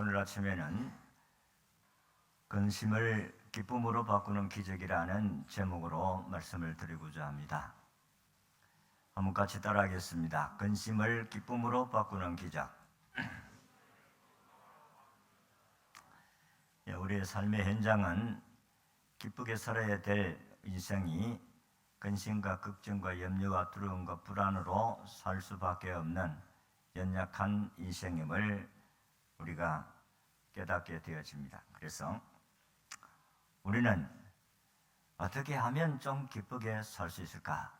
오늘 아침에는 근심을 기쁨으로 바꾸는 기적이라는 제목으로 말씀을 드리고자 합니다. 한번 같이 따라하겠습니다. 근심을 기쁨으로 바꾸는 기적. 우리의 삶의 현장은 기쁘게 살아야 될 인생이 근심과 걱정과 염려와 두려움과 불안으로 살 수밖에 없는 연약한 인생임을 우리가 깨닫게 되어집니다. 그래서 우리는 어떻게 하면 좀 기쁘게 살 수 있을까?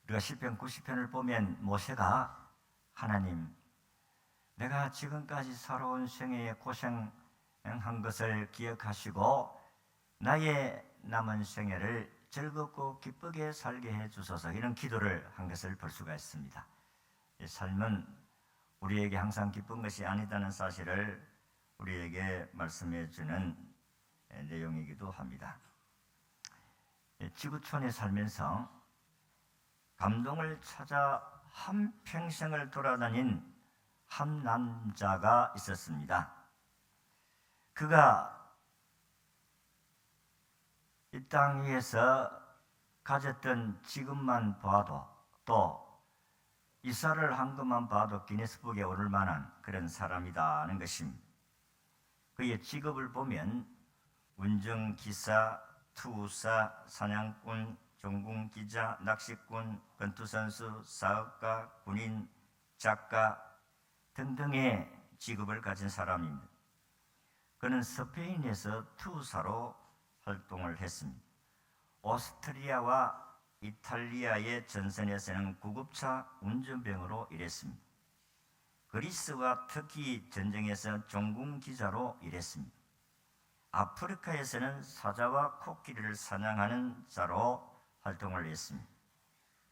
우리가 시편 90편을 보면 모세가 하나님, 내가 지금까지 살아온 생애에 고생한 것을 기억하시고 나의 남은 생애를 즐겁고 기쁘게 살게 해주소서, 이런 기도를 한 것을 볼 수가 있습니다. 이 삶은 우리에게 항상 기쁜 것이 아니다는 사실을 우리에게 말씀해 주는 내용이기도 합니다. 지구촌에 살면서 감동을 찾아 한평생을 돌아다닌 한 남자가 있었습니다. 그가 이 땅 위에서 가졌던 직업만 봐도, 또 이사를 한 것만 봐도 기네스북에 오를 만한 그런 사람이다는 것입니다. 그의 직업을 보면 운전기사, 투우사, 사냥꾼, 전공기자, 낚시꾼, 권투선수, 사업가, 군인, 작가 등등의 직업을 가진 사람입니다. 그는 스페인에서 투우사로 활동을 했습니다. 오스트리아와 이탈리아의 전선에서는 구급차 운전병으로 일했습니다. 그리스와 터키 전쟁에서 전공기자로 일했습니다. 아프리카에서는 사자와 코끼리를 사냥하는 자로 활동을 했습니다.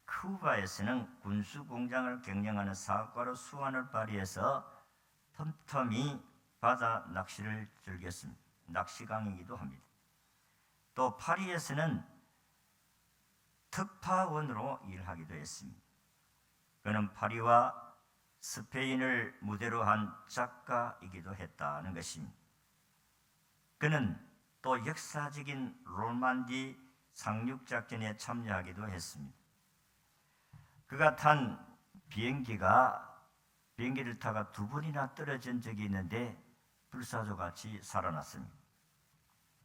쿠바에서는 군수공장을 경영하는 사업가로 수완을 발휘해서 틈틈이 바다 낚시를 즐겼습니다. 낚시강이기도 합니다. 또 파리에서는 특파원으로 일하기도 했습니다. 그는 파리와 스페인을 무대로 한 작가이기도 했다는 것입니다. 그는 또 역사적인 로만디 상륙작전에 참여하기도 했습니다. 그가 탄 비행기를 타가 2번이나 떨어진 적이 있는데 불사조같이 살아났습니다.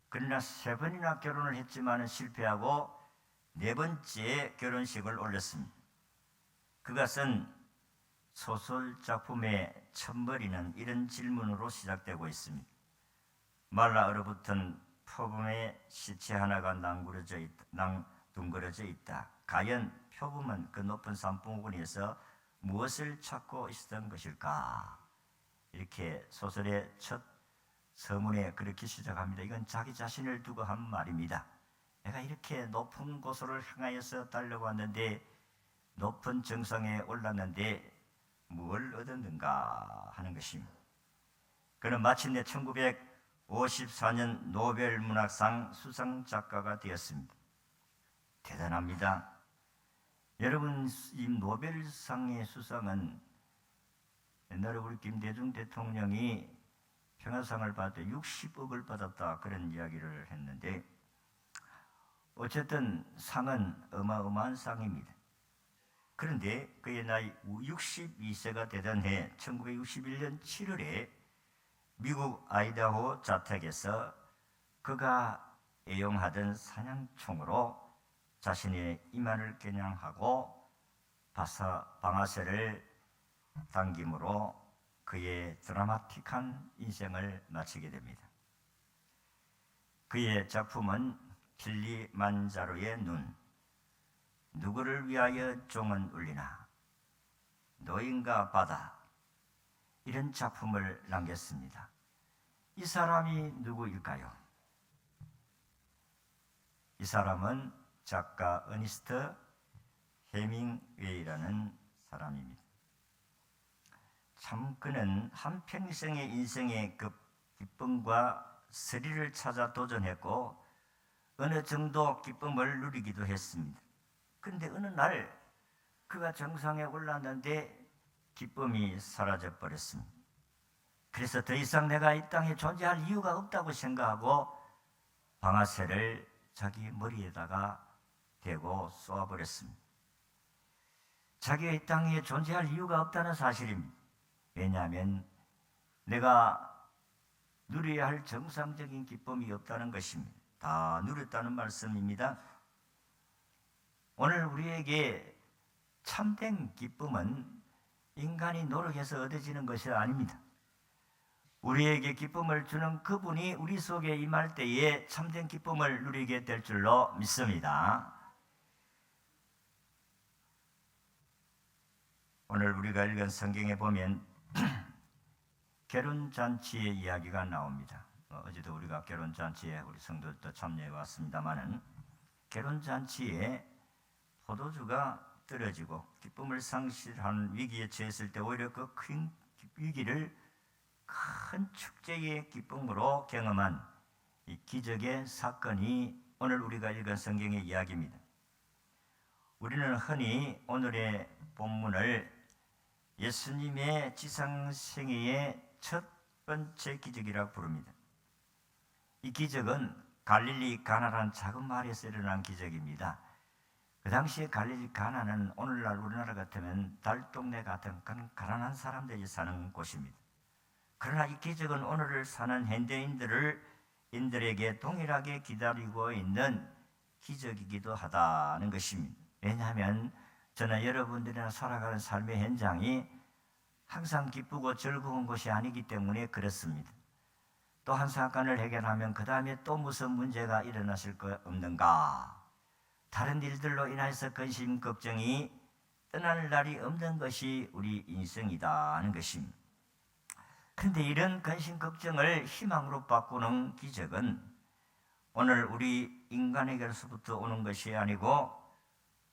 그러나 3번이나 결혼을 했지만 실패하고 4번째 결혼식을 올렸습니다. 그가 쓴 소설작품의 첫머리는 이런 질문으로 시작되고 있습니다. 말라 얼어붙은 표범의 시체 하나가 둥그러져 있다. 과연 표범은 그 높은 산봉우리에서 무엇을 찾고 있었던 것일까? 이렇게 소설의 첫 서문에 그렇게 시작합니다. 이건 자기 자신을 두고 한 말입니다. 내가 이렇게 높은 곳으로 향하여서 달려왔는데, 높은 정상에 올랐는데 뭘 얻었는가 하는 것입니다. 그는 마침내 1954년 노벨문학상 수상작가가 되었습니다. 대단합니다. 여러분, 이 노벨상의 수상은 옛날에 우리 김대중 대통령이 평화상을 받을 때 60억을 받았다, 그런 이야기를 했는데, 어쨌든 상은 어마어마한 상입니다. 그런데 그의 나이 62세가 되던 해 1961년 7월에 미국 아이다호 자택에서 그가 애용하던 사냥총으로 자신의 이마를 겨냥하고 방아쇠를 당김으로 그의 드라마틱한 인생을 마치게 됩니다. 그의 작품은 킬리만자로의 눈, 누구를 위하여 종은 울리나, 노인과 바다, 이런 작품을 남겼습니다. 이 사람이 누구일까요? 이 사람은 작가 어니스트 헤밍웨이라는 사람입니다. 참, 그는 한평생의 인생의 그 기쁨과 스릴을 찾아 도전했고 어느 정도 기쁨을 누리기도 했습니다. 그런데 어느 날 그가 정상에 올랐는데 기쁨이 사라져 버렸습니다. 그래서 더 이상 내가 이 땅에 존재할 이유가 없다고 생각하고 방아쇠를 자기 머리에다가 대고 쏘아버렸습니다. 자기가 이 땅에 존재할 이유가 없다는 사실입니다. 왜냐하면 내가 누려야 할 정상적인 기쁨이 없다는 것입니다. 다 누렸다는 말씀입니다. 오늘 우리에게 참된 기쁨은 인간이 노력해서 얻어지는 것이 아닙니다. 우리에게 기쁨을 주는 그분이 우리 속에 임할 때에 참된 기쁨을 누리게 될 줄로 믿습니다. 오늘 우리가 읽은 성경에 보면 결혼잔치의 이야기가 나옵니다. 어제도 우리가 결혼잔치에 우리 성도들도 참여해 왔습니다마는 결혼잔치에 포도주가 떨어지고 기쁨을 상실한 위기에 처했을 때 오히려 그 큰 위기를 큰 축제의 기쁨으로 경험한 이 기적의 사건이 오늘 우리가 읽은 성경의 이야기입니다. 우리는 흔히 오늘의 본문을 예수님의 지상생애의 첫 번째 기적이라고 부릅니다. 이 기적은 갈릴리 가나라는 작은 마을에서 일어난 기적입니다. 그 당시에 갈릴리 가나는 오늘날 우리나라 같으면 달동네 같은 그런 가난한 사람들이 사는 곳입니다. 그러나 이 기적은 오늘을 사는 현대인들에게 동일하게 기다리고 있는 기적이기도 하다는 것입니다. 왜냐하면 저는 여러분들이나 살아가는 삶의 현장이 항상 기쁘고 즐거운 것이 아니기 때문에 그렇습니다. 또 한 사건을 해결하면 그 다음에 또 무슨 문제가 일어나실 거 없는가? 다른 일들로 인해서 근심 걱정이 떠날 날이 없는 것이 우리 인생이다 하는 것입니다. 그런데 이런 근심 걱정을 희망으로 바꾸는 기적은 오늘 우리 인간에게로부터 오는 것이 아니고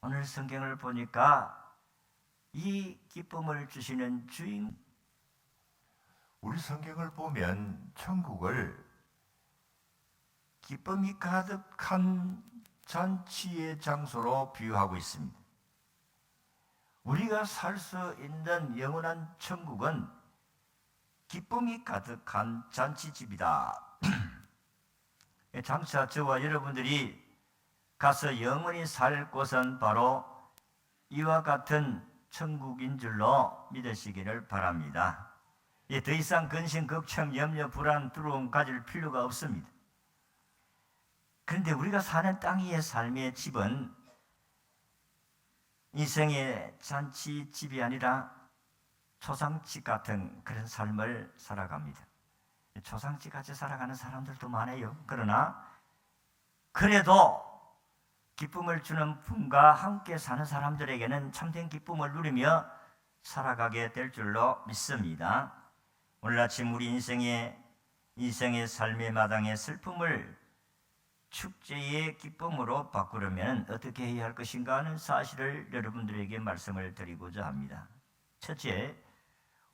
오늘 성경을 보니까 이 기쁨을 주시는 주인, 우리 성경을 보면 천국을 기쁨이 가득한 잔치의 장소로 비유하고 있습니다. 우리가 살 수 있는 영원한 천국은 기쁨이 가득한 잔치집이다. 장차 저와 여러분들이 가서 영원히 살 곳은 바로 이와 같은 천국인 줄로 믿으시기를 바랍니다. 더 이상 근심, 걱정, 염려, 불안, 두려움 가질 필요가 없습니다. 그런데 우리가 사는 땅 위의 삶의 집은 인생의 잔치집이 아니라 초상집 같은 그런 삶을 살아갑니다. 초상집 같이 살아가는 사람들도 많아요. 그러나 그래도 기쁨을 주는 분과 함께 사는 사람들에게는 참된 기쁨을 누리며 살아가게 될 줄로 믿습니다. 오늘 아침 우리 인생의 삶의 마당의 슬픔을 축제의 기쁨으로 바꾸려면 어떻게 해야 할 것인가 하는 사실을 여러분들에게 말씀을 드리고자 합니다. 첫째,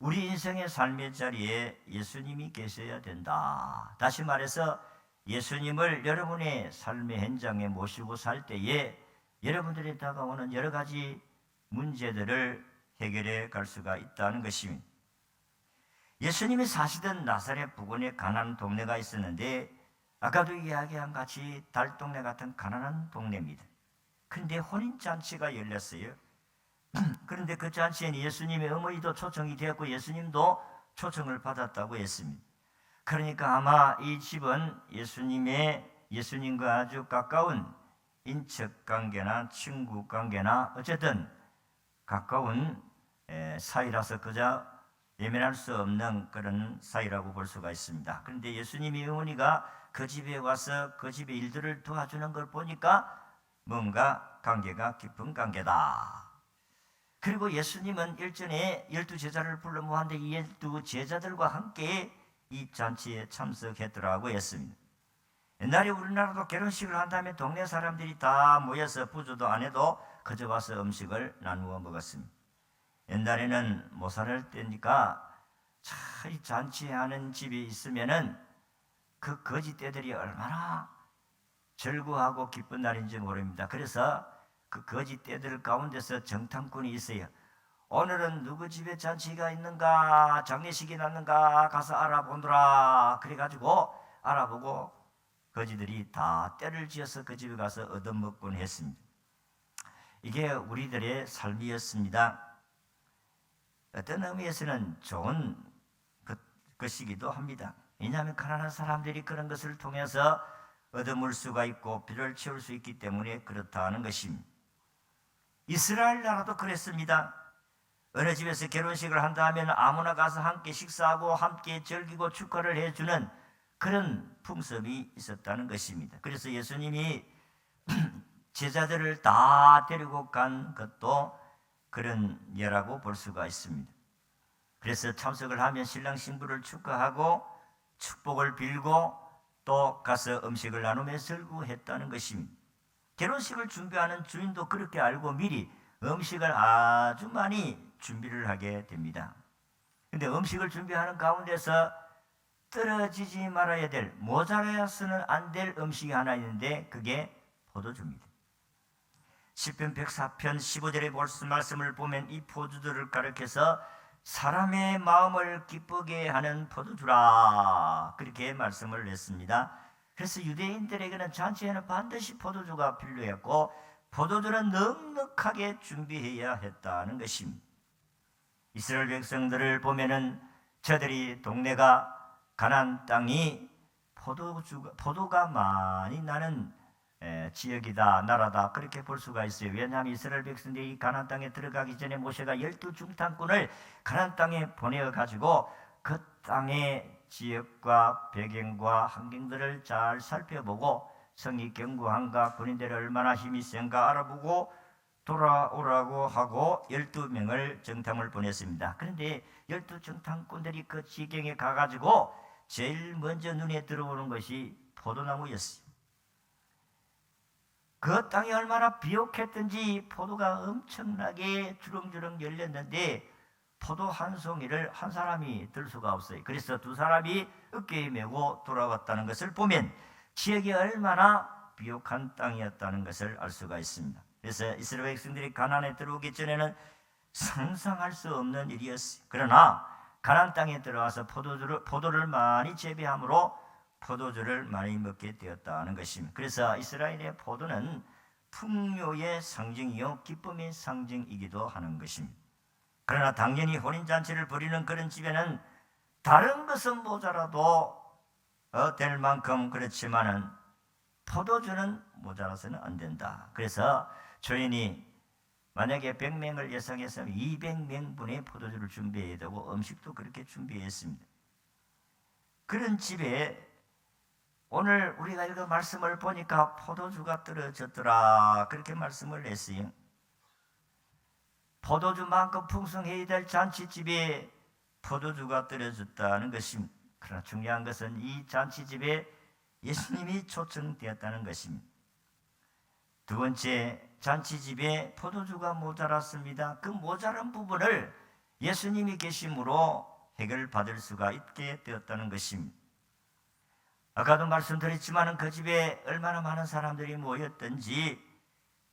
우리 인생의 삶의 자리에 예수님이 계셔야 된다. 다시 말해서 예수님을 여러분의 삶의 현장에 모시고 살 때에 여러분들이 다가오는 여러 가지 문제들을 해결해 갈 수가 있다는 것입니다. 예수님이 사시던 나사렛 부근에 가난한 동네가 있었는데 아까도 이야기한 같이 달동네 같은 가난한 동네입니다. 그런데 혼인잔치가 열렸어요. 그런데 그 잔치에는 예수님의 어머니도 초청이 되었고 예수님도 초청을 받았다고 했습니다. 그러니까 아마 이 집은 예수님과 아주 가까운 인척관계나 친구관계나 어쨌든 가까운 사이라서 그저 예면할 수 없는 그런 사이라고 볼 수가 있습니다. 그런데 예수님의 어머니가 그 집에 와서 그 집의 일들을 도와주는 걸 보니까 뭔가 관계가 깊은 관계다. 그리고 예수님은 일전에 12제자를 불러 모았는데 이 12제자들과 함께 이 잔치에 참석했더라고 했습니다. 옛날에 우리나라도 결혼식을 한 다음에 동네 사람들이 다 모여서 부조도 안 해도 그저 와서 음식을 나누어 먹었습니다. 옛날에는 못 살 때니까 이 잔치하는 집이 있으면은 그 거지떼들이 얼마나 즐거워하고 기쁜 날인지 모릅니다. 그래서 그 거지떼들 가운데서 정탐꾼이 있어요. 오늘은 누구 집에 잔치가 있는가, 장례식이 났는가 가서 알아보느라. 그래가지고 알아보고 거지들이 다 때를 지어서 그 집에 가서 얻어먹곤 했습니다. 이게 우리들의 삶이었습니다. 어떤 의미에서는 좋은 것이기도 합니다. 왜냐하면 가난한 사람들이 그런 것을 통해서 얻어물 수가 있고 비를 채울 수 있기 때문에 그렇다는 것입니다. 이스라엘 나라도 그랬습니다. 어느 집에서 결혼식을 한다 하면 아무나 가서 함께 식사하고 함께 즐기고 축하를 해주는 그런 풍습이 있었다는 것입니다. 그래서 예수님이 제자들을 다 데리고 간 것도 그런 예라고 볼 수가 있습니다. 그래서 참석을 하면 신랑 신부를 축하하고 축복을 빌고 또 가서 음식을 나누며 설구했다는 것입니다. 결혼식을 준비하는 주인도 그렇게 알고 미리 음식을 아주 많이 준비를 하게 됩니다. 근데 음식을 준비하는 가운데서 떨어지지 말아야 될, 모자라서는 안 될 음식이 하나 있는데 그게 포도주입니다. 시편 104편 15절의 말씀을 보면 이 포도주를 가리켜서 사람의 마음을 기쁘게 하는 포도주라, 그렇게 말씀을 냈습니다. 그래서 유대인들에게는 잔치에는 반드시 포도주가 필요했고 포도주는 넉넉하게 준비해야 했다는 것입니다. 이스라엘 백성들을 보면은 저들이 동네가 가나안 땅이 포도가 많이 나는 지역이다, 나라다, 그렇게 볼 수가 있어요. 왜냐하면 이스라엘 백성들이 가나안 땅에 들어가기 전에 모세가 12중탄꾼을 가나안 땅에 보내어가지고 그 땅의 지역과 배경과 환경들을 잘 살펴보고 성이 견고한가, 군인들이 얼마나 힘이 센가 알아보고 돌아오라고 하고 12명을 정탐을 보냈습니다. 그런데 12정탐꾼들이 그 지경에 가가지고 제일 먼저 눈에 들어오는 것이 포도나무였어요. 그 땅이 얼마나 비옥했든지 포도가 엄청나게 주렁주렁 열렸는데 포도 한 송이를 한 사람이 들 수가 없어요. 그래서 두 사람이 어깨에 메고 돌아왔다는 것을 보면 지역이 얼마나 비옥한 땅이었다는 것을 알 수가 있습니다. 그래서 이스라엘 백성들이 가나안에 들어오기 전에는 상상할 수 없는 일이었어요. 그러나 가나안 땅에 들어와서 포도를 많이 재배함으로 포도주를 많이 먹게 되었다는 것입니다. 그래서 이스라엘의 포도는 풍요의 상징이요 기쁨의 상징이기도 하는 것입니다. 그러나 당연히 혼인잔치를 벌이는 그런 집에는 다른 것은 모자라도 될 만큼 그렇지만은 포도주는 모자라서는 안 된다. 그래서 주인이 만약에 100명을 예상했으면 200명분의 포도주를 준비해야 되고 음식도 그렇게 준비했습니다. 그런 집에 오늘 우리가 읽은 말씀을 보니까 포도주가 떨어졌더라, 그렇게 말씀을 했어요. 포도주만큼 풍성해야 될 잔치집에 포도주가 떨어졌다는 것입니다. 그러나 중요한 것은 이 잔치집에 예수님이 초청되었다는 것입니다. 두 번째, 잔치집에 포도주가 모자랐습니다. 그 모자란 부분을 예수님이 계심으로 해결받을 수가 있게 되었다는 것입니다. 아까도 말씀드렸지만 그 집에 얼마나 많은 사람들이 모였던지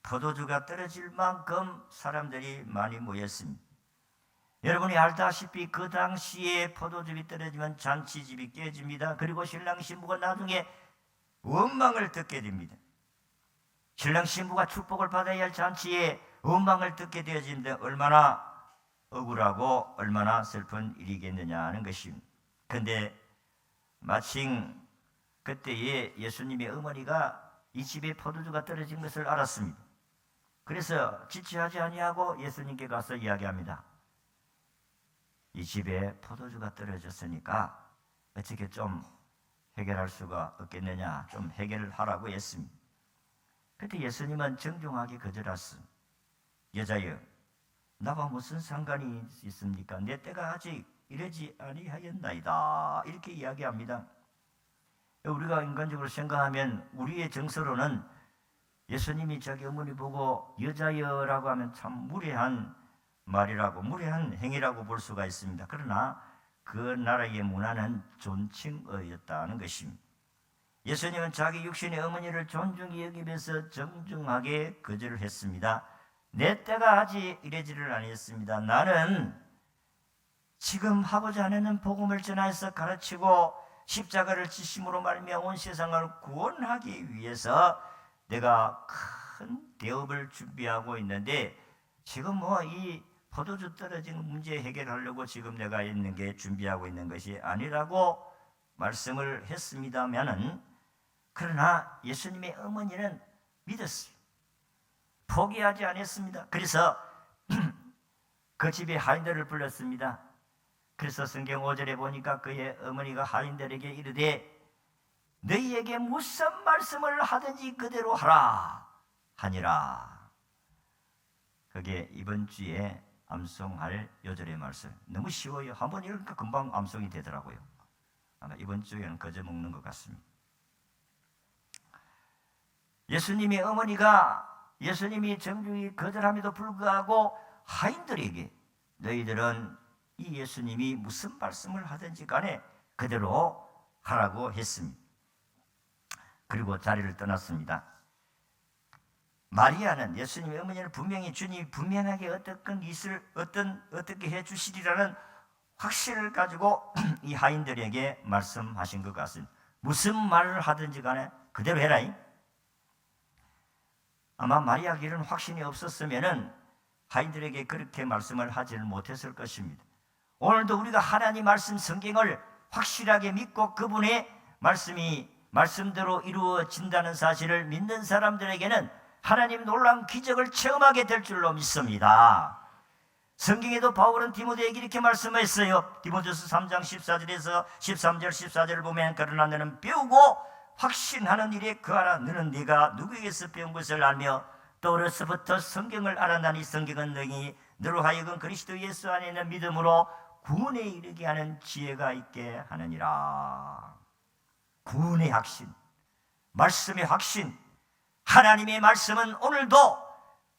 포도주가 떨어질 만큼 사람들이 많이 모였습니다. 여러분이 알다시피 그 당시에 포도즙이 떨어지면 잔치집이 깨집니다. 그리고 신랑 신부가 나중에 원망을 듣게 됩니다. 신랑 신부가 축복을 받아야 할 잔치에 원망을 듣게 되어지는데 얼마나 억울하고 얼마나 슬픈 일이겠느냐 하는 것입니다. 그런데 마침 그때에 예수님의 어머니가 이 집에 포도주가 떨어진 것을 알았습니다. 그래서 지체하지 아니하고 예수님께 가서 이야기합니다. 이 집에 포도주가 떨어졌으니까 어떻게 좀 해결할 수가 없겠느냐, 좀 해결하라고 했습니다. 그때 예수님은 정중하게 거절했습니다. 여자여, 나와 무슨 상관이 있습니까? 내 때가 아직 이르지 아니하였나이다, 이렇게 이야기합니다. 우리가 인간적으로 생각하면 우리의 정서로는 예수님이 자기 어머니 보고 여자여라고 하면 참 무례한 말이라고, 무례한 행위라고 볼 수가 있습니다. 그러나 그 나라의 문화는 존칭어였다는 것입니다. 예수님은 자기 육신의 어머니를 존중히 여기면서 정중하게 거절을 했습니다. 내 때가 아직 이르지를 아니했습니다. 나는 지금 하고자 하는 복음을 전하여서 가르치고 십자가를 지심으로 말미암아 온 세상을 구원하기 위해서 내가 큰 대업을 준비하고 있는데 지금 뭐 이 포도주 떨어진 문제 해결하려고 지금 내가 있는 게 준비하고 있는 것이 아니라고 말씀을 했습니다면은, 그러나 예수님의 어머니는 믿었어요. 포기하지 않았습니다. 그래서 그 집에 하인들을 불렀습니다. 그래서 성경 5절에 보니까 그의 어머니가 하인들에게 이르되 너희에게 무슨 말씀을 하든지 그대로 하라 하니라. 그게 이번 주에 암송할 요절의 말씀. 너무 쉬워요. 한번 읽으니까 금방 암송이 되더라고요. 아마 이번 주에는 거저 먹는 것 같습니다. 예수님의 어머니가 예수님이 정중히 거절함에도 불구하고 하인들에게 너희들은 이 예수님이 무슨 말씀을 하든지 간에 그대로 하라고 했습니다. 그리고 자리를 떠났습니다. 마리아는 예수님의 어머니는 분명히 주님이 분명하게 어떻게 해 주시리라는 확신을 가지고 이 하인들에게 말씀하신 것 같습니다. 무슨 말을 하든지 간에 그대로 해라. 아마 마리아에게 이런 확신이 없었으면 하인들에게 그렇게 말씀을 하지는 못했을 것입니다. 오늘도 우리가 하나님 말씀 성경을 확실하게 믿고 그분의 말씀이 말씀대로 이루어진다는 사실을 믿는 사람들에게는 하나님 놀라운 기적을 체험하게 될 줄로 믿습니다. 성경에도 바울은 디모데에게 이렇게 말씀했어요. 디모데서 3장 14절에서 13절 14절을 보면 그러나 너는 배우고 확신하는 일에 거하라. 너는 네가 누구에게서 배운 것을 알며 또 어려서부터 성경을 알아나니 성경은 너로 하여금 그리스도 예수 안에 있는 믿음으로 구원에 이르게 하는 지혜가 있게 하느니라. 구원의 확신, 말씀의 확신. 하나님의 말씀은 오늘도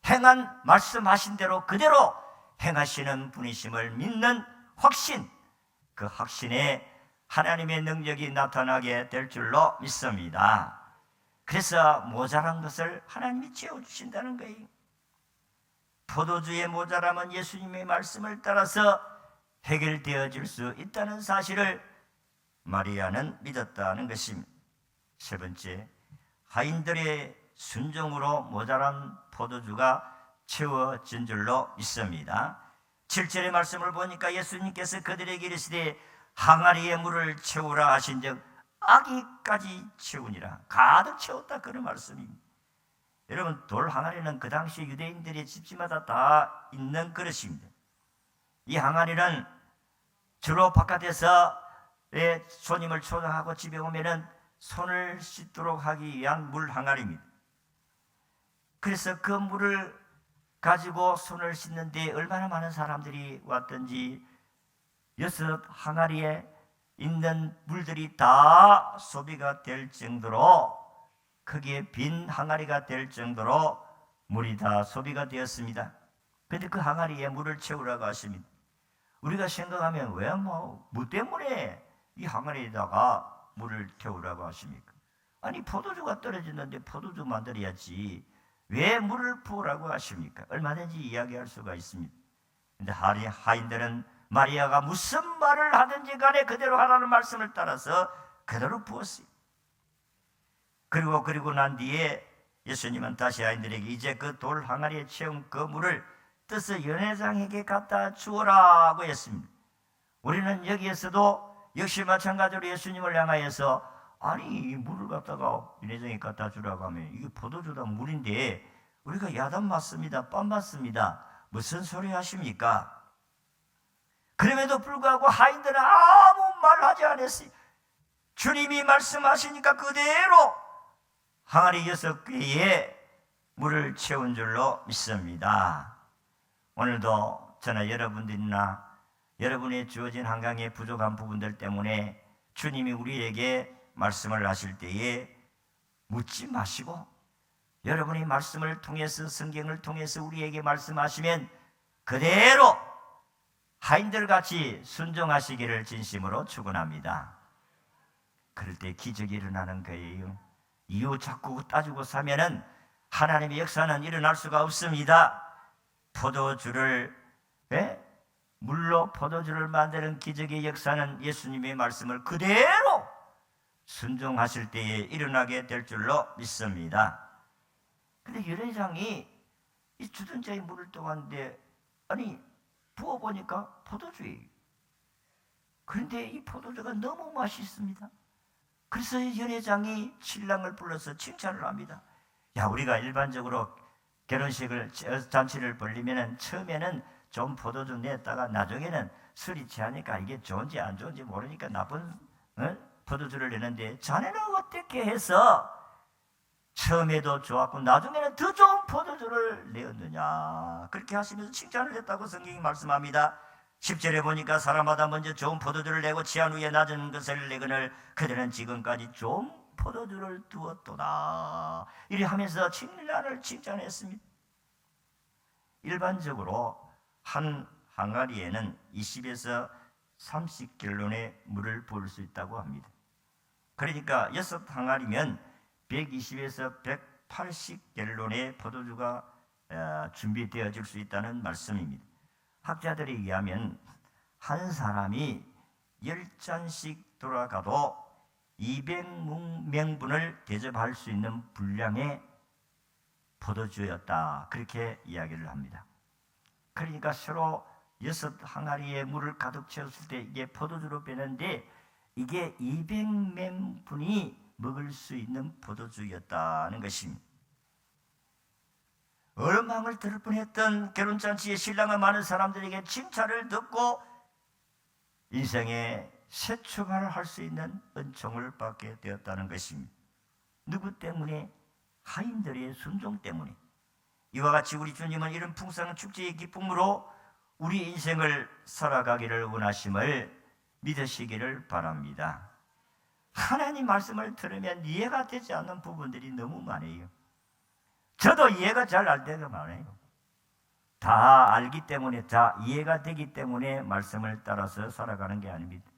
행한 말씀하신 대로 그대로 행하시는 분이심을 믿는 확신, 그 확신에 하나님의 능력이 나타나게 될 줄로 믿습니다. 그래서 모자란 것을 하나님이 채워주신다는 거예요. 포도주의 모자람은 예수님의 말씀을 따라서 해결되어질 수 있다는 사실을 마리아는 믿었다는 것입니다. 세 번째, 하인들의 순종으로 모자란 포도주가 채워진 줄로 믿습니다. 7절의 말씀을 보니까 예수님께서 그들에게 이르시되 항아리에 물을 채우라 하신즉 아기까지 채우니라. 가득 채웠다, 그런 말씀입니다. 여러분, 돌 항아리는 그 당시 유대인들의 집집마다 다 있는 그릇입니다. 이 항아리는 주로 바깥에서 손님을 초대하고 집에 오면은 손을 씻도록 하기 위한 물 항아리입니다. 그래서 그 물을 가지고 손을 씻는데 얼마나 많은 사람들이 왔든지 6 항아리에 있는 물들이 다 소비가 될 정도로, 거기에 빈 항아리가 될 정도로 물이 다 소비가 되었습니다. 그런데 그 항아리에 물을 채우라고 하십니다. 우리가 생각하면 왜 뭐 때문에 이 항아리에다가 물을 태우라고 하십니까? 아니, 포도주가 떨어졌는데 포도주 만들어야지 왜 물을 부으라고 하십니까? 얼마든지 이야기할 수가 있습니다. 그런데 하인들은 마리아가 무슨 말을 하든지 간에 그대로 하라는 말씀을 따라서 그대로 부었어요. 그리고 난 뒤에 예수님은 다시 하인들에게 이제 그 돌 항아리에 채운 그 물을 떠서 연회장에게 갖다 주어라고 했습니다. 우리는 여기에서도 역시 마찬가지로 예수님을 향하여서 아니, 이 물을 갖다가 연회장에 갖다 주라고 하면 이게 포도주다 물인데 우리가 야단 맞습니다, 빰 맞습니다, 무슨 소리 하십니까? 그럼에도 불구하고 하인들은 아무 말하지 않았어요. 주님이 말씀하시니까 그대로 항아리 6개에 물을 채운 줄로 믿습니다. 오늘도 저나 여러분들이나 여러분의 주어진 한강에 부족한 부분들 때문에 주님이 우리에게 말씀을 하실 때에 묻지 마시고 여러분이 말씀을 통해서, 성경을 통해서 우리에게 말씀하시면 그대로 하인들같이 순종하시기를 진심으로 축원합니다. 그럴 때 기적이 일어나는 거예요. 이유 자꾸 따지고 사면은 하나님의 역사는 일어날 수가 없습니다. 포도주를 물로 포도주를 만드는 기적의 역사는 예수님의 말씀을 그대로 순종하실 때에 일어나게 될 줄로 믿습니다. 근데 유래장이 이 주전자에 물을 떠왔는데 아니 부어보니까 포도주예요. 그런데 이 포도주가 너무 맛있습니다. 그래서 연회장이 신랑을 불러서 칭찬을 합니다. 야, 우리가 일반적으로 결혼식을 잔치를 벌리면은 처음에는 좀 포도주 냈다가 나중에는 술이 취하니까 이게 좋은지 안 좋은지 모르니까 나쁜 포도주를 내는데 자네는 어떻게 해서 처음에도 좋았고 나중에는 더 좋은 포도주를 내었느냐, 그렇게 하시면서 칭찬을 했다고 성경이 말씀합니다. 10절에 보니까 사람마다 먼저 좋은 포도주를 내고 취한 후에 낮은 것을 내거늘 그들은 지금까지 좋은 포도주를 두었도다, 이래 하면서 신랑을 칭찬했습니다. 일반적으로 한 항아리에는 20에서 30갤론의 물을 부을 수 있다고 합니다. 그러니까 6항아리면 120에서 180갤론의 포도주가 준비되어질 수 있다는 말씀입니다. 학자들에 의하면 한 사람이 10잔씩 돌아가도 200명분을 대접할 수 있는 분량의 포도주였다, 그렇게 이야기를 합니다. 그러니까 서로 6항아리의 물을 가득 채웠을 때 이게 포도주로 변했는데 이게 200명분이 먹을 수 있는 포도주였다는 것입니다. 얼망을 들을 뻔했던 결혼잔치에 신랑은 많은 사람들에게 칭찬을 듣고 인생의 새 출발을 할 수 있는 은총을 받게 되었다는 것입니다. 누구 때문에? 하인들의 순종 때문에. 이와 같이 우리 주님은 이런 풍성한 축제의 기쁨으로 우리 인생을 살아가기를 원하심을 믿으시기를 바랍니다. 하나님 말씀을 들으면 이해가 되지 않는 부분들이 너무 많아요. 저도 이해가 잘 안 되는 많아요. 다 알기 때문에, 다 이해가 되기 때문에 말씀을 따라서 살아가는 게 아닙니다.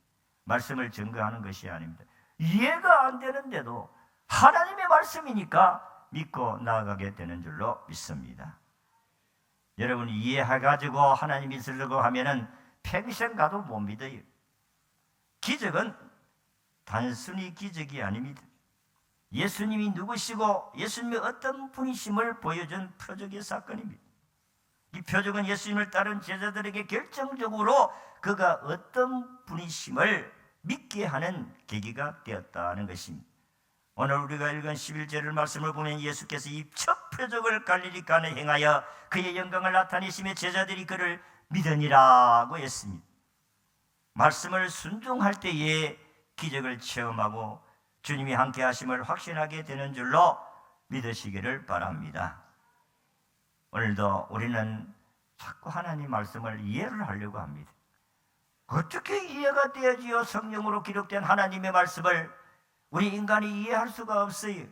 말씀을 증거하는 것이 아닙니다. 이해가 안 되는데도 하나님의 말씀이니까 믿고 나아가게 되는 줄로 믿습니다. 여러분이 이해해가지고 하나님 믿으려고 하면은 평생 가도 못 믿어요. 기적은 단순히 기적이 아닙니다. 예수님이 누구시고 예수님이 어떤 분이심을 보여준 표적의 사건입니다. 이 표적은 예수님을 따른 제자들에게 결정적으로 그가 어떤 분이심을 믿게 하는 계기가 되었다는 것입니다. 오늘 우리가 읽은 11절의 말씀을 보면 예수께서 이 첫 표적을 갈릴리 가나에 행하여 그의 영광을 나타내시며 제자들이 그를 믿으니라고 했습니다. 말씀을 순종할 때에 기적을 체험하고 주님이 함께 하심을 확신하게 되는 줄로 믿으시기를 바랍니다. 오늘도 우리는 자꾸 하나님 말씀을 이해를 하려고 합니다. 어떻게 이해가 되어지요? 성령으로 기록된 하나님의 말씀을 우리 인간이 이해할 수가 없어요.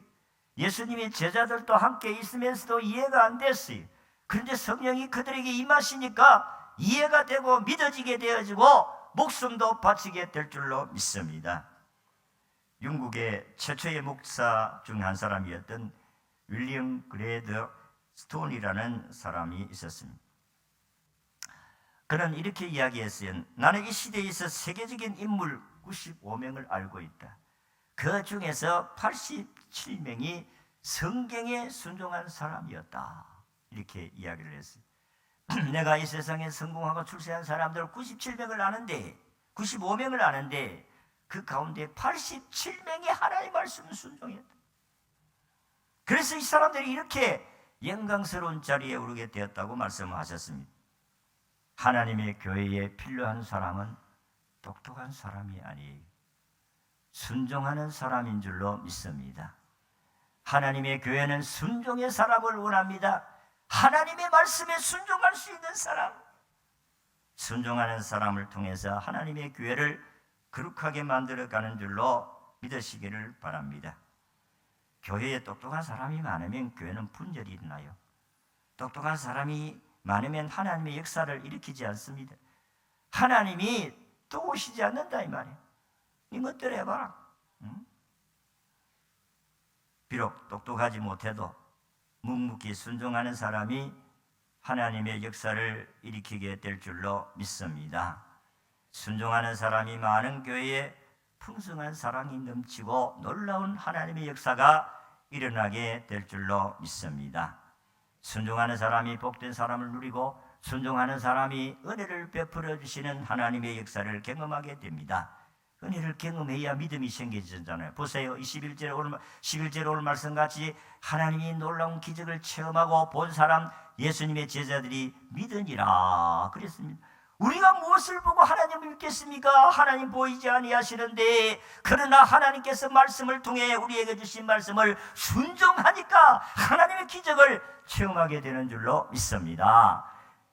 예수님의 제자들도 함께 있으면서도 이해가 안 됐어요. 그런데 성령이 그들에게 임하시니까 이해가 되고 믿어지게 되어지고 목숨도 바치게 될 줄로 믿습니다. 영국의 최초의 목사 중 한 사람이었던 윌리엄 그레드 스톤이라는 사람이 있었습니다. 그는 이렇게 이야기했어요. 나는 이 시대에 있어 세계적인 인물 95명을 알고 있다. 그 중에서 87명이 성경에 순종한 사람이었다, 이렇게 이야기를 했어요. 내가 이 세상에 성공하고 출세한 사람들 97명을 아는데, 95명을 아는데 그 가운데 87명이 하나님의 말씀을 순종했다. 그래서 이 사람들이 이렇게 영광스러운 자리에 오르게 되었다고 말씀하셨습니다. 하나님의 교회에 필요한 사람은 똑똑한 사람이 아니에요. 순종하는 사람인 줄로 믿습니다. 하나님의 교회는 순종의 사람을 원합니다. 하나님의 말씀에 순종할 수 있는 사람, 순종하는 사람을 통해서 하나님의 교회를 거룩하게 만들어가는 줄로 믿으시기를 바랍니다. 교회에 똑똑한 사람이 많으면 교회는 분열이 일어나요. 똑똑한 사람이 많으면 하나님의 역사를 일으키지 않습니다. 하나님이 또 오시지 않는다 이 말이에요. 이것들 해봐라. 응? 비록 똑똑하지 못해도 묵묵히 순종하는 사람이 하나님의 역사를 일으키게 될 줄로 믿습니다. 순종하는 사람이 많은 교회에 풍성한 사랑이 넘치고 놀라운 하나님의 역사가 일어나게 될 줄로 믿습니다. 순종하는 사람이 복된 사람을 누리고 순종하는 사람이 은혜를 베풀어 주시는 하나님의 역사를 경험하게 됩니다. 은혜를 경험해야 믿음이 생기잖아요. 보세요. 11절에 오늘 말씀같이 하나님이 놀라운 기적을 체험하고 본 사람 예수님의 제자들이 믿으니라 그랬습니다. 우리가 무엇을 보고 하나님을 믿겠습니까? 하나님 보이지 아니하시는데, 그러나 하나님께서 말씀을 통해 우리에게 주신 말씀을 순종하니까 하나님의 기적을 체험하게 되는 줄로 믿습니다.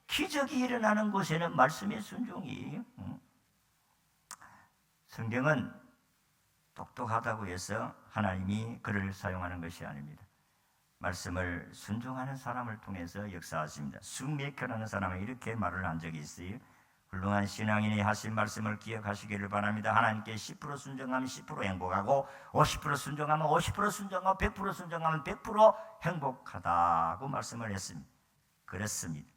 기적이 일어나는 곳에는 말씀의 순종이, 성경은 똑똑하다고 해서 하나님이 그를 사용하는 것이 아닙니다. 말씀을 순종하는 사람을 통해서 역사하십니다. 숙맥혀라는 사람은 이렇게 말을 한 적이 있어요. 훌륭한 신앙인이 하신 말씀을 기억하시기를 바랍니다. 하나님께 10% 순종하면 10% 행복하고 50% 순종하면 50% 순종하고 100% 순종하면 100% 행복하다고 말씀을 했습니다. 그렇습니다.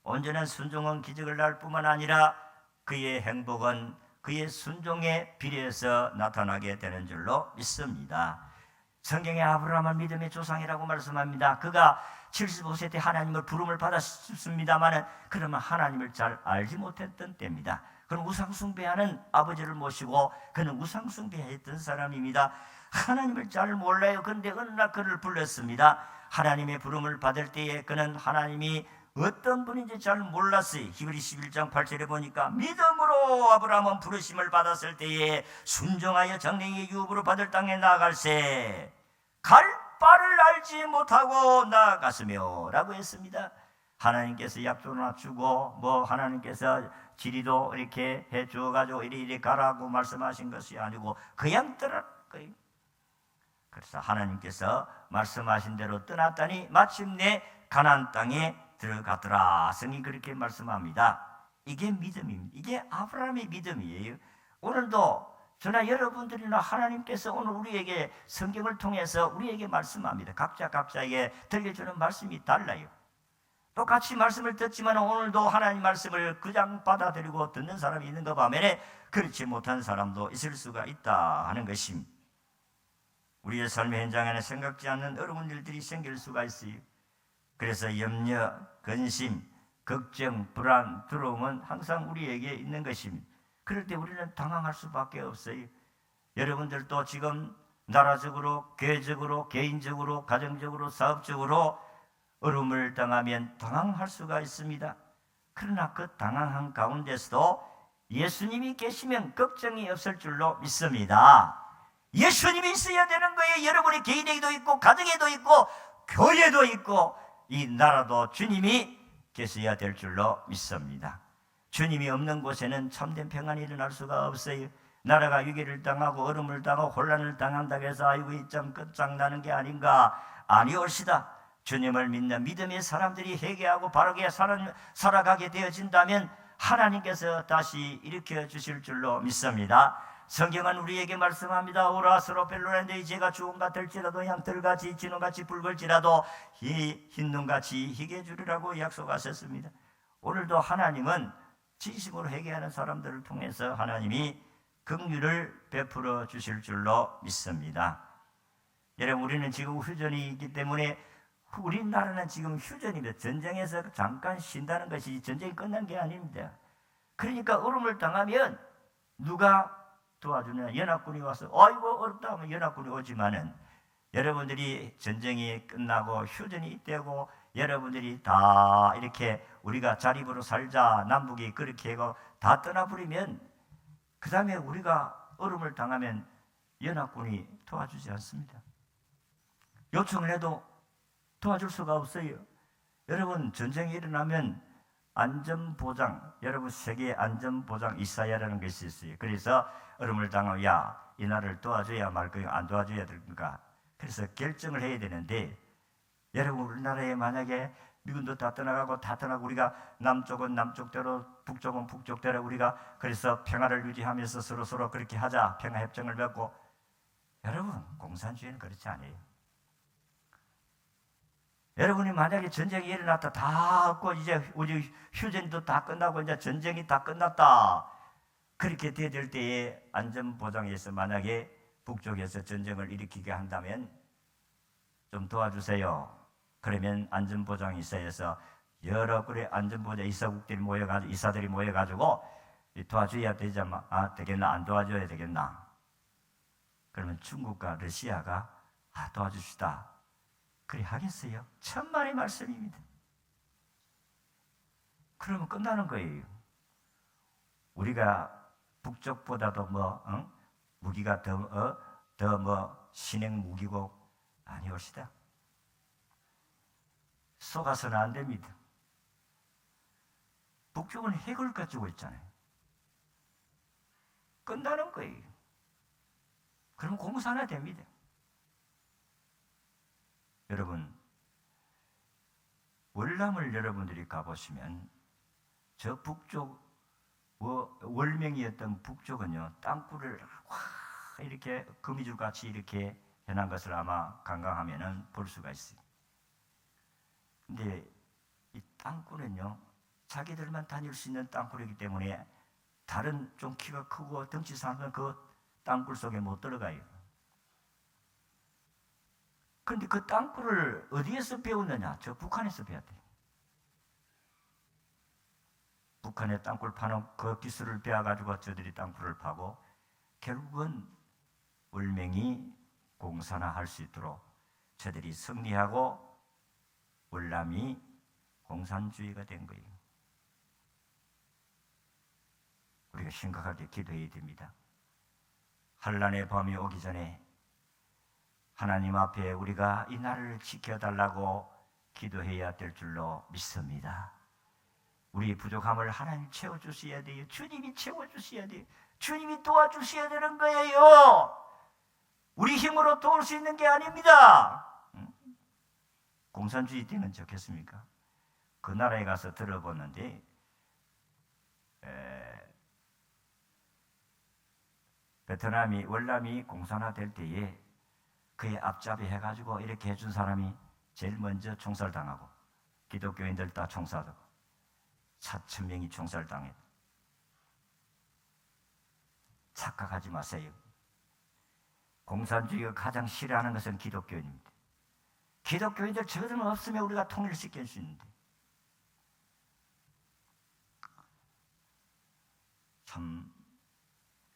온전한 순종은 기적을 날 뿐만 아니라 그의 행복은 그의 순종에 비례해서 나타나게 되는 줄로 믿습니다. 성경에 아브라함은 믿음의 조상이라고 말씀합니다. 그가 75세 때 하나님을 부름을 받았습니다만 그러면 하나님을 잘 알지 못했던 때입니다. 그는 우상숭배하는 아버지를 모시고 그는 우상숭배했던 사람입니다. 하나님을 잘 몰라요. 그런데 어느 날 그를 불렀습니다. 하나님의 부름을 받을 때에 그는 하나님이 어떤 분인지 잘 몰랐어요. 히브리 11장 8절에 보니까 믿음으로 아브라함은 부르심을 받았을 때에 순종하여 장래의 유업으로 받을 땅에 나아갈새 갈 바를 알지 못하고 나아갔으며 라고 했습니다. 하나님께서 약속을 주고 하나님께서 지리도 이렇게 해 주어가지고 이리 가라고 말씀하신 것이 아니고 그냥 떠날 거예요. 그래서 하나님께서 말씀하신 대로 떠났더니 마침내 가나안 땅에 들어가더라. 성이 그렇게 말씀합니다. 이게 믿음입니다. 이게 아브라함의 믿음이에요. 오늘도 저나 여러분들이나 하나님께서 오늘 우리에게 성경을 통해서 우리에게 말씀합니다. 각자에게 들려주는 말씀이 달라요. 똑같이 말씀을 듣지만 오늘도 하나님 말씀을 그냥 받아들이고 듣는 사람이 있는가 반면에 그렇지 못한 사람도 있을 수가 있다 하는 것입니다. 우리의 삶의 현장에는 생각지 않는 어려운 일들이 생길 수가 있어요. 그래서 염려, 근심, 걱정, 불안, 두려움은 항상 우리에게 있는 것입니다. 그럴 때 우리는 당황할 수밖에 없어요. 여러분들도 지금 나라적으로, 교회적으로, 개인적으로, 가정적으로, 사업적으로 어려움을 당하면 당황할 수가 있습니다. 그러나 그 당황한 가운데서도 예수님이 계시면 걱정이 없을 줄로 믿습니다. 예수님이 있어야 되는 거예요. 여러분의 개인에도 있고 가정에도 있고 교회도 있고 이 나라도 주님이 계셔야 될 줄로 믿습니다. 주님이 없는 곳에는 참된 평안이 일어날 수가 없어요. 나라가 위기를 당하고 어려움을 당하고 혼란을 당한다고 해서 아이고 이점 끝장나는 게 아닌가? 아니올시다. 주님을 믿는 믿음의 사람들이 회개하고 바르게 살아가게 되어진다면 하나님께서 다시 일으켜 주실 줄로 믿습니다. 성경은 우리에게 말씀합니다. 오라 스로벨로라 너희 죄가 주홍 같을지라도 양털같이 진홍같이 붉을지라도 흰눈같이 희게 주리라고 약속하셨습니다. 오늘도 하나님은 진심으로 회개하는 사람들을 통해서 하나님이 긍휼을 베풀어 주실 줄로 믿습니다. 여러분 우리는 지금 휴전이 있기 때문에 우리나라는 지금 휴전입니다. 전쟁에서 잠깐 쉰다는 것이 전쟁이 끝난 게 아닙니다. 그러니까 어려움을 당하면 누가 도와주냐? 연합군이 와서 아이고 어렵다 하면 연합군이 오지만은 여러분들이 전쟁이 끝나고 휴전이 되고 여러분들이 다 이렇게 우리가 자립으로 살자 남북이 그렇게 하고 다 떠나버리면 그 다음에 우리가 어려움을 당하면 연합군이 도와주지 않습니다. 요청을 해도 도와줄 수가 없어요. 여러분 전쟁이 일어나면 안전보장, 여러분 세계 안전보장 이사야라는 것이 있어요. 그래서 어려움을 당하면 이 나라를 도와줘야 말 거예요. 안 도와줘야 될까? 그래서 결정을 해야 되는데 여러분 우리나라에 만약에 미군도 다 떠나고 우리가 남쪽은 남쪽대로 북쪽은 북쪽대로 우리가 그래서 평화를 유지하면서 서로 그렇게 하자 평화협정을 맺고 여러분 공산주의는 그렇지 않아요. 여러분이 만약에 전쟁이 일어났다, 다 없고 이제 우리 휴전도 다 끝나고 이제 전쟁이 다 끝났다, 그렇게 될 때에 안전보장에서 만약에 북쪽에서 전쟁을 일으키게 한다면 좀 도와주세요. 그러면 안전보장이 있어서 여러 그래 안전보장 이사국들이 모여가지고, 이사들이 모여가지고 도와줘야 되잖아. 아, 되겠나? 안 도와줘야 되겠나? 그러면 중국과 러시아가 도와줍시다, 그래 하겠어요? 천만의 말씀입니다. 그러면 끝나는 거예요. 우리가 북쪽보다도 무기가 더 신형 무기고 아니옵시다. 속아서는 안 됩니다. 북쪽은 핵을 가지고 있잖아요. 끝나는 거예요. 그럼 공산화 됩니다. 여러분, 월남을 여러분들이 가보시면 저 북쪽 월명이었던 북쪽은요, 땅굴을 이렇게 거미줄 같이 이렇게 해놓은 것을 아마 관광하면은 볼 수가 있어요. 근데 이 땅굴은요, 자기들만 다닐 수 있는 땅굴이기 때문에 다른 좀 키가 크고 덩치 사람은 그 땅굴 속에 못 들어가요. 그런데 그 땅굴을 어디에서 배웠느냐? 저 북한에서 배웠대요. 북한의 땅굴 파는 그 기술을 배워가지고 저들이 땅굴을 파고 결국은 월명이 공산화할 수 있도록 저들이 승리하고 월남이 공산주의가 된 거예요. 우리가 심각하게 기도해야 됩니다. 환난의 밤이 오기 전에 하나님 앞에 우리가 이 나라를 지켜달라고 기도해야 될 줄로 믿습니다. 우리의 부족함을 하나님 채워주셔야 돼요. 주님이 채워주셔야 돼요. 주님이 도와주셔야 되는 거예요. 우리 힘으로 도울 수 있는 게 아닙니다. 공산주의 때는 좋겠습니까? 그 나라에 가서 들어보는데 베트남이 월남이 공산화될 때에 그의 앞잡이 해가지고 이렇게 해준 사람이 제일 먼저 총살당하고 기독교인들 다 총살하고 4,000명이 총살당해. 착각하지 마세요. 공산주의가 가장 싫어하는 것은 기독교인입니다. 기독교인들 저들은 없으면 우리가 통일시킬 수 있는데 참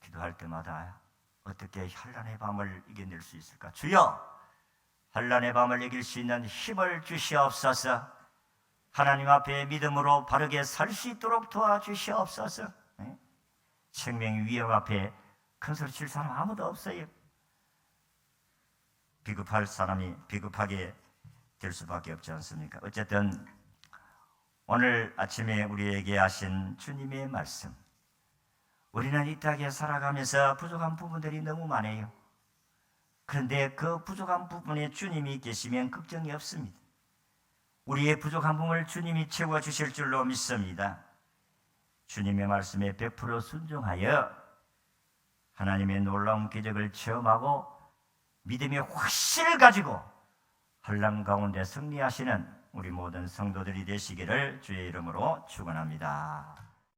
기도할 때마다 어떻게 환난의 밤을 이겨낼 수 있을까? 주여, 환난의 밤을 이길 수 있는 힘을 주시옵소서. 하나님 앞에 믿음으로 바르게 살 수 있도록 도와주시옵소서. 생명의 위험 앞에 큰 소리 칠 사람 아무도 없어요. 비급할 사람이 비급하게 될 수밖에 없지 않습니까? 어쨌든 오늘 아침에 우리에게 하신 주님의 말씀, 우리는 이 땅에 살아가면서 부족한 부분들이 너무 많아요. 그런데 그 부족한 부분에 주님이 계시면 걱정이 없습니다. 우리의 부족한 부분을 주님이 채워주실 줄로 믿습니다. 주님의 말씀에 100% 순종하여 하나님의 놀라운 기적을 체험하고 믿음의 확신을 가지고 환난 가운데 승리하시는 우리 모든 성도들이 되시기를 주의 이름으로 축원합니다.